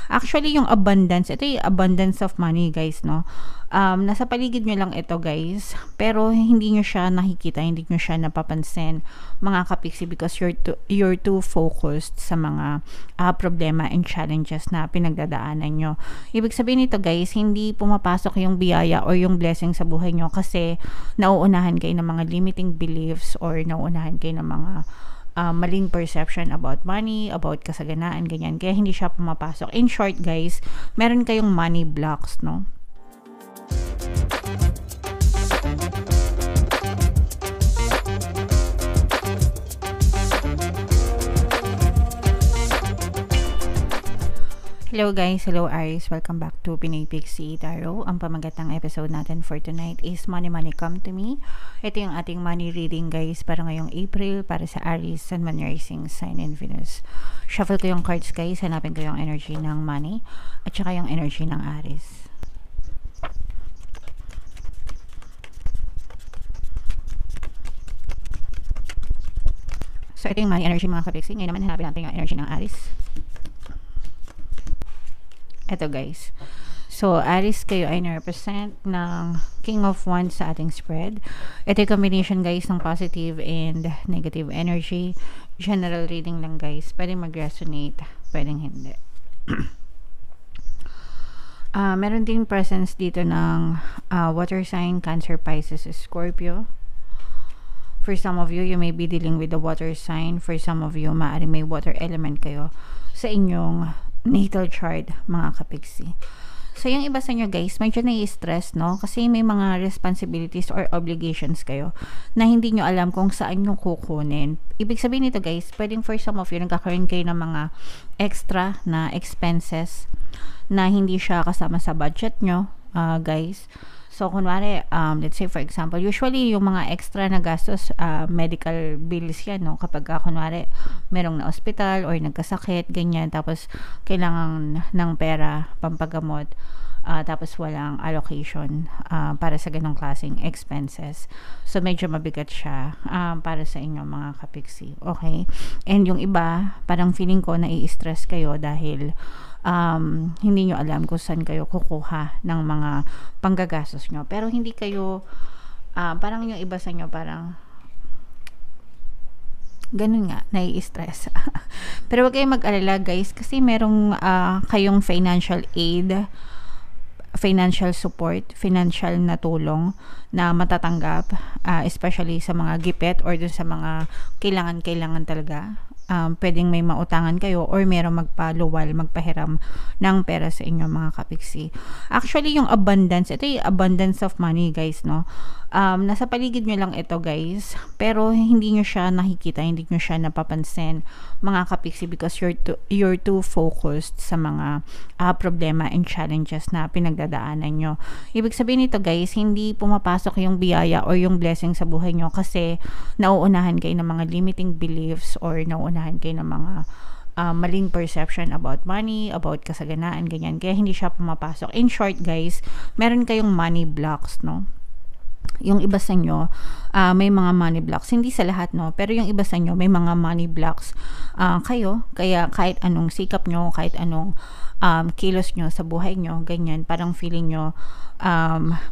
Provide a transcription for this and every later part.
Actually, yung abundance, ito yung abundance of money, guys, no? Nasa paligid nyo lang ito, guys, pero hindi nyo siya nakikita, hindi nyo siya napapansin, mga kapiksi, because you're too focused sa mga problema and challenges na pinagdadaanan nyo. Ibig sabihin nito, guys, hindi pumapasok yung biyaya or yung blessing sa buhay nyo kasi nauunahan kayo ng mga limiting beliefs or nauunahan kayo ng mga maling perception about money, about kasaganaan, ganyan. Kaya hindi siya pumapasok. In short, guys, meron kayong money blocks, no? Hello guys, hello Aries, welcome back to Pinay Pixie Tarot. Ang pamagatang episode natin for tonight is Money Money Come to Me. Ito yung ating money reading, guys, para ngayong April, para sa Aries, Sun, Moon, Rising, Sign, and Venus. Shuffle ko yung cards, guys, hanapin ko yung energy ng money at saka yung energy ng Aries. So ito yung money energy, mga kapiksi. Ngayon naman hanapin natin yung energy ng Aries. Ito, guys. So, Aries, kayo ay na-represent ng King of Wands sa ating spread. Ito yung combination, guys, ng positive and negative energy. General reading lang, guys. Pwedeng mag-resonate, pwedeng hindi. Meron din presence dito ng water sign, Cancer, Pisces, Scorpio. For some of you, you may be dealing with the water sign. For some of you, maaaring may water element kayo sa inyong natal chart, mga kapiksi. So, yung iba sa inyo, guys, medyo nai-stress, no? Kasi may mga responsibilities or obligations kayo na hindi nyo alam kung saan nyo kukunin. Ibig sabihin nito, guys, pwedeng for some of you, nagkakaroon kayo ng mga extra na expenses na hindi siya kasama sa budget nyo, guys. So, kunwari, let's say, for example, usually, yung mga extra na gastos, medical bills yan, no? Kapag, kunwari, merong na hospital or nagkasakit, ganyan, tapos, kailangan ng pera, pampagamot, tapos walang allocation para sa ganong klaseng expenses. So, medyo mabigat siya para sa inyo, mga kapiksi. Okay? And yung iba, parang feeling ko, nai-stress kayo dahil hindi nyo alam kung saan kayo kukuha ng mga panggagastos nyo. Pero hindi kayo, parang yung iba sa inyo, parang ganun nga, nai-stress. Pero wag kayong mag-alala, guys, kasi merong kayong financial aid, financial support, financial na tulong na matatanggap, especially sa mga gipet or dun sa mga kailangan talaga. Pwedeng may mautangan kayo or merong magpaluwal, magpahiram ng pera sa inyo, mga kapiksi. Actually, yung abundance, ito yung abundance of money, guys, no? Nasa paligid nyo lang ito, guys, pero hindi nyo siya nakikita, hindi nyo siya napapansin, mga kapiksi, because you're too focused sa mga problema and challenges na pinagdadaanan nyo. Ibig sabihin nito, guys, hindi pumapasok yung biyaya or yung blessing sa buhay nyo kasi nauunahan kayo ng mga limiting beliefs or nauunahan kayo ng mga maling perception about money, about kasaganaan, ganyan. Kaya hindi siya pumapasok. In short, guys, meron kayong money blocks, no? Yung iba sa inyo, may mga money blocks. Hindi sa lahat, no? Pero yung iba sa inyo, may mga money blocks kayo. Kaya kahit anong sikap nyo, kahit anong kilos nyo sa buhay nyo, ganyan, parang feeling nyo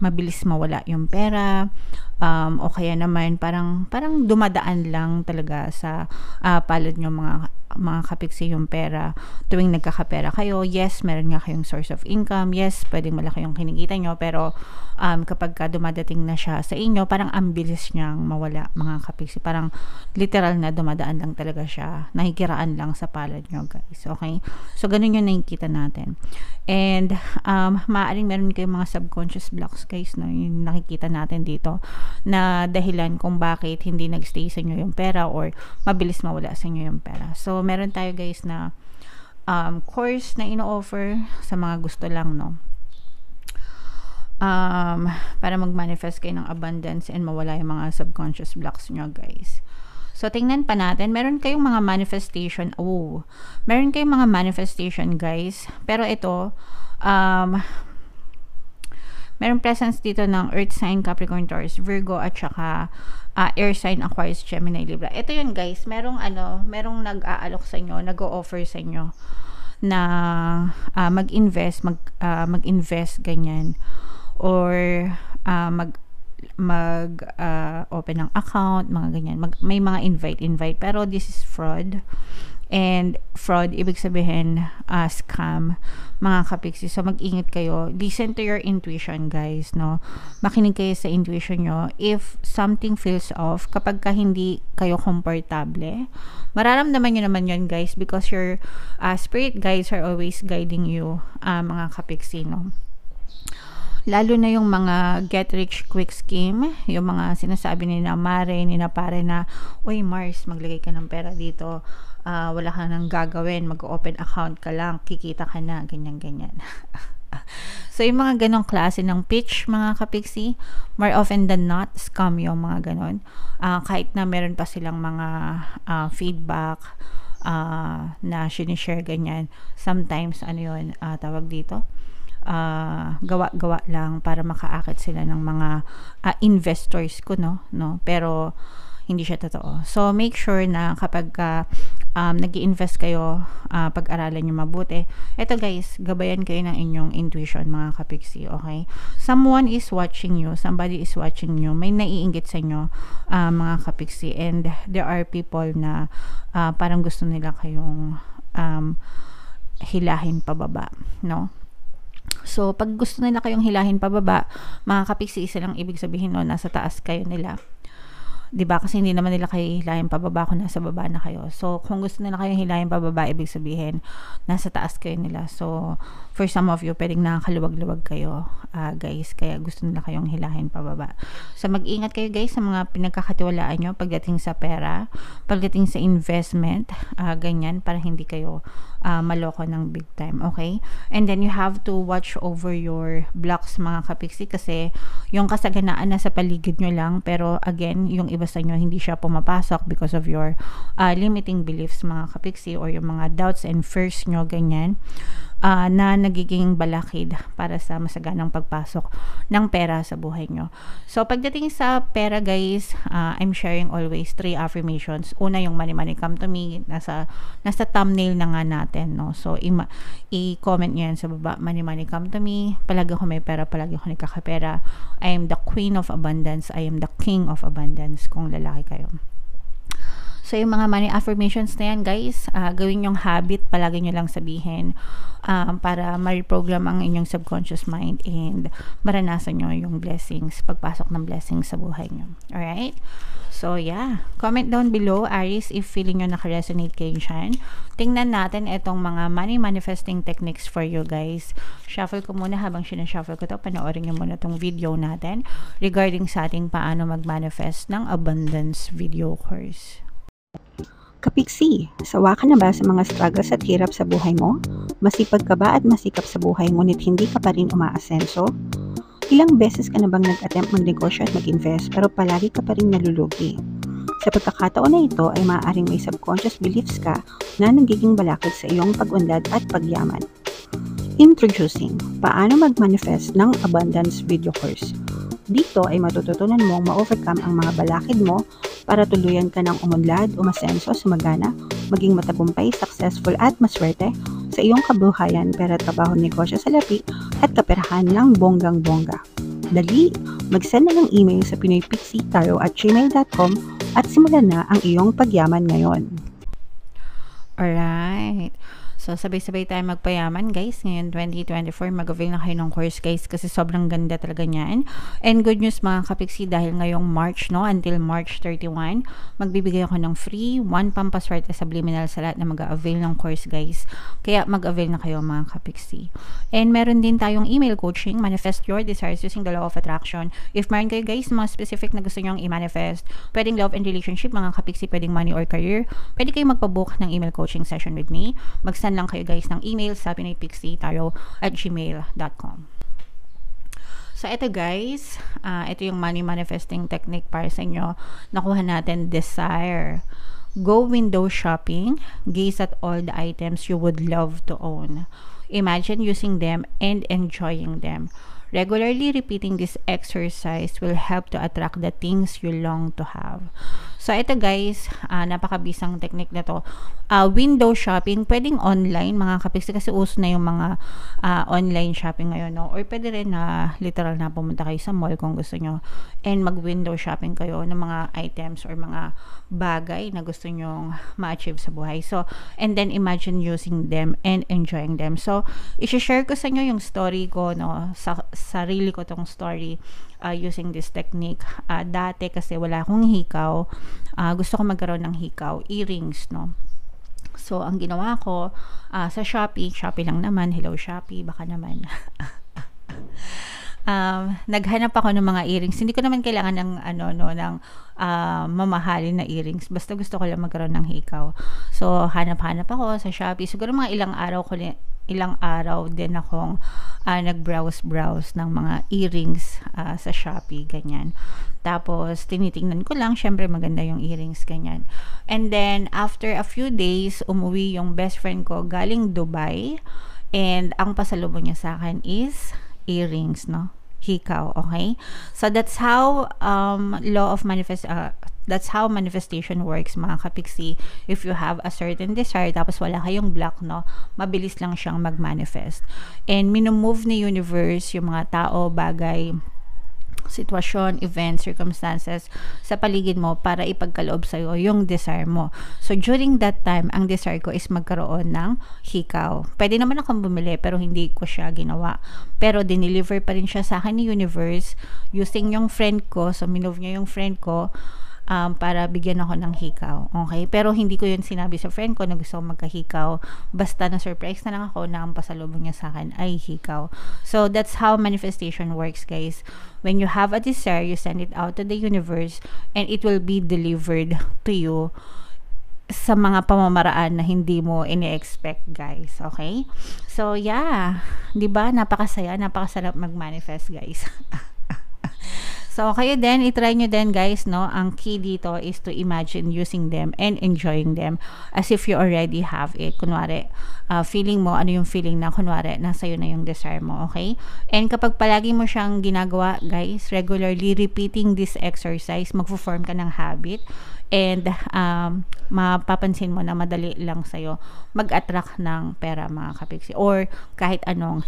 mabilis mawala yung pera, o kaya naman parang dumadaan lang talaga sa palad nyo, mga kapiksi, yung pera tuwing nagkakapera kayo. Yes, meron nga kayong source of income. Yes, pwedeng malaki yung kinikita nyo, pero kapag dumadating na siya sa inyo, parang ambilis niyang mawala, mga kapiksi. Parang literal na dumadaan lang talaga siya, nakikiraan lang sa palad nyo, guys. Okay? So, ganun yung nakikita natin. And maaaring meron kayong mga subconscious blocks, guys, no? Yung nakikita natin dito na dahilan kung bakit hindi nagstay sa inyo yung pera or mabilis mawala sa inyo yung pera. So, meron tayo, guys, na course na ino-offer sa mga gusto lang, no? Para mag-manifest kayo ng abundance and mawala yung mga subconscious blocks nyo, guys. So, tingnan pa natin. Meron kayong mga manifestation. Meron kayong mga manifestation, guys. Pero ito, meron presence dito ng Earth sign, Capricorn, Taurus, Virgo, at saka Air sign, Aquarius, Gemini, Libra. Ito yun, guys. Merong nag-aalok sa inyo, nag-o-offer sa inyo na mag-invest ganyan, or open ng account, mga ganyan. May mga invite, pero this is fraud. And fraud, ibig sabihin, scam, mga kapiksi. So, mag-ingat kayo. Listen to your intuition, guys, no? Makinig kayo sa intuition nyo. If something feels off, kapag ka hindi kayo komportable, mararamdaman nyo naman yun, guys, because your spirit guides are always guiding you, mga kapiksi, no? Lalo na yung mga get rich quick scheme, yung mga sinasabi ni na Mare, ni na Pare na, uy Mars, maglagay ka ng pera dito, wala ka nang gagawin, mag-open account ka lang, kikita ka na, ganyan. So, yung mga ganong klase ng pitch, mga kapiksi, more often than not, scam yung mga ganon. Kahit na meron pa silang mga feedback na sinishare ganyan, sometimes, tawag dito, gawa-gawa lang para makaakit sila ng mga investors ko, no? Pero hindi siya totoo. So, make sure na kapag nag-i-invest kayo, pag-aralan nyo mabuti. Ito guys, gabayan kayo ng inyong intuition, mga kapiksi, okay? Someone is watching you, somebody is watching you, may naiinggit sa inyo, mga kapiksi, and there are people na parang gusto nila kayong hilahin pababa, no? So, pag gusto nila kayong hilahin pababa, mga kapiksi, isa lang ibig sabihin, no, nasa taas kayo nila. 'Di ba? Kasi hindi naman nila kayo hilahin pababa kung nasa baba na kayo. So, kung gusto nila kayong hilahin pababa, ibig sabihin, nasa taas kayo nila. So, for some of you, pwedeng nakakaluwag-luwag kayo, guys. Kaya gusto nila kayong hilahin pababa. So, mag-ingat kayo, guys, sa mga pinagkakatiwalaan nyo pagdating sa pera, pagdating sa investment, ganyan, para hindi kayo maloko ng big time, okay? And then, you have to watch over your blocks, mga kapiksi, kasi yung kasaganaan nasa paligid nyo lang, pero again, yung iba sa inyo, hindi siya pumapasok because of your limiting beliefs, mga kapiksi, or yung mga doubts and fears nyo, ganyan, na nagiging balakid para sa masaganang pagpasok ng pera sa buhay nyo. So, pagdating sa pera, guys, I'm sharing always 3 affirmations. Una, yung money, money come to me. Nasa thumbnail na nga natin, no? So, i-comment nyo yan sa baba. Money, money come to me. Palagi ako may pera, palagi ako nagkakapera. I am the queen of abundance. I am the king of abundance kung lalaki kayo. So, yung mga money affirmations na yan, guys, gawin yung habit, palagi nyo lang sabihin, para ma-reprogram ang inyong subconscious mind and maranasan nyo yung blessings, pagpasok ng blessings sa buhay nyo. Alright? So, yeah. Comment down below, Aries, if feeling nyo nakaresonate kayo dyan. Tingnan natin itong mga money manifesting techniques for you, guys. Shuffle ko muna habang sinashuffle ko to. Panoorin nyo muna itong video natin regarding sa ating paano mag-manifest ng abundance video course. Kapiksi, sawa ka na ba sa mga struggles at hirap sa buhay mo? Masipag ka ba at masikap sa buhay ngunit hindi ka pa rin umaasenso? Ilang beses ka na bang nag-attempt magnegosyo at mag-invest pero palagi ka pa rin nalulugi? Sa pagkakataon na ito ay maaaring may subconscious beliefs ka na nagiging balakid sa iyong pag-unlad at pagyaman. Introducing, paano mag-manifest ng abundance video course. Dito ay matututunan mong ma-overcome ang mga balakid mo para tuluyan ka ng umunlad, umasenso, sumagana, maging matagumpay, successful at maswerte sa iyong kabuhayan, pera, trabaho, negosyo, salapi at kaperahan ng bonggang-bongga. Dali, mag-send na ng email sa pinoypixitaro@gmail.com at simulan na ang iyong pagyaman ngayon. Alright. So, sabay-sabay tayo magpayaman, guys. Ngayon, 2024, mag-avail na kayo ng course, guys, kasi sobrang ganda talaga niyan. And good news, mga kapiksi, dahil ngayong March, no, until March 31, magbibigay ako ng free 1 pampaswerte subliminal sa lahat na mag-avail ng course, guys. Kaya mag-avail na kayo, mga kapiksi. And meron din tayong email coaching, manifest your desires using the law of attraction. If meron kayo, guys, mga specific na gusto nyong i-manifest, pwedeng love and relationship, mga kapiksi, pwedeng money or career, pwede kayo magpabook ng email coaching session with me. Mag-send lang kayo, guys, ng email sa pinoypixitaro@gmail.com. So, ito, guys, ito yung money manifesting technique para sa inyo. Nakuha natin desire. Go window shopping. Gaze at all the items you would love to own. Imagine using them and enjoying them. Regularly repeating this exercise will help to attract the things you long to have. So, ito guys, napakabisang technique na to. Window shopping, pwedeng online mga kapiksi kasi uso na yung mga online shopping ngayon, no? Or pwede rin na literal na pumunta kayo sa mall kung gusto nyo and mag-window shopping kayo ng mga items or mga bagay na gusto nyong ma-achieve sa buhay. So, and then imagine using them and enjoying them. So, i-share ko sa inyo yung story ko, no? Sa sarili ko tong story using this technique. Dati kasi wala akong hikaw. Gusto ko magkaroon ng hikaw, earrings, no? So, ang ginawa ko sa Shopee lang naman, hello Shopee, baka naman. Naghanap ako ng mga earrings. Hindi ko naman kailangan ng ng mamahalin na earrings. Basta gusto ko lang magkaroon ng hikaw. So, hanap-hanap ako sa Shopee. Siguro mga ilang araw din akong nag-browse ng mga earrings sa Shopee, ganyan. Tapos, tinitingnan ko lang, syempre maganda yung earrings, ganyan. And then, after a few days, umuwi yung best friend ko galing Dubai. And ang pasalubong niya sa akin is earrings, no? Hikaw, okay? So, that's how that's how manifestation works, mga kapiksi. If you have a certain desire, tapos wala kayong block, no? Mabilis lang siyang mag-manifest. And minumove ni universe yung mga tao, bagay, sitwasyon, events, circumstances sa paligid mo para ipagkaloob sa'yo yung desire mo. So, during that time, ang desire ko is magkaroon ng hikaw. Pwede naman akong bumili pero hindi ko siya ginawa. Pero dineliver pa rin siya sa akin ni universe using yung friend ko. So, minove niya yung friend ko para bigyan ako ng hikaw. Okay? Pero hindi ko yun sinabi sa friend ko na gusto ko magkahikaw. Basta na-surprise na lang ako na ang pasalubong niya sa akin ay hikaw. So, that's how manifestation works, guys. When you have a desire, you send it out to the universe and it will be delivered to you sa mga pamamaraan na hindi mo ini-expect, guys. Okay? So, yeah. Diba? Napakasaya. Napakasarap mag-manifest, guys. So, kayo din, itry nyo din, guys, no? Ang key dito is to imagine using them and enjoying them as if you already have it. Kunwari, feeling mo, ano yung feeling na, kunwari, nasa yun na yung desire mo, okay? And kapag palagi mo siyang ginagawa, guys, regularly repeating this exercise, magpo-form ka ng habit, and mapapansin mo na madali lang sa'yo mag-attract ng pera, mga kapiksi, or kahit anong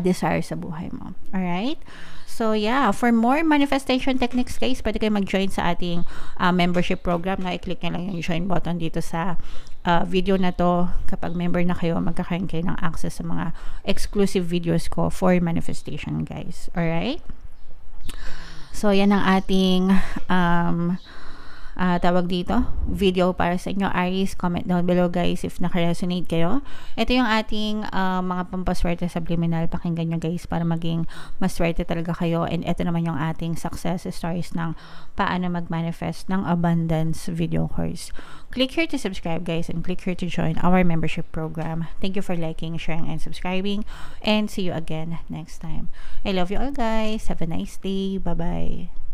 desire sa buhay mo. Alright? So, yeah. For more manifestation techniques, guys, pwede kayo mag-join sa ating membership program. I-click nyo lang yung join button dito sa video na to. Kapag member na kayo, magkakaroon kayo ng access sa mga exclusive videos ko for manifestation, guys. Alright? So, yan ang ating tawag dito, video para sa inyo. Aries, comment down below, guys, if naka-resonate kayo. Ito yung ating mga pampaswerte subliminal. Pakinggan nyo, guys, para maging maswerte talaga kayo. And ito naman yung ating success stories ng paano mag-manifest ng abundance video course. Click here to subscribe, guys, and click here to join our membership program. Thank you for liking, sharing, and subscribing. And see you again next time. I love you all, guys. Have a nice day. Bye-bye.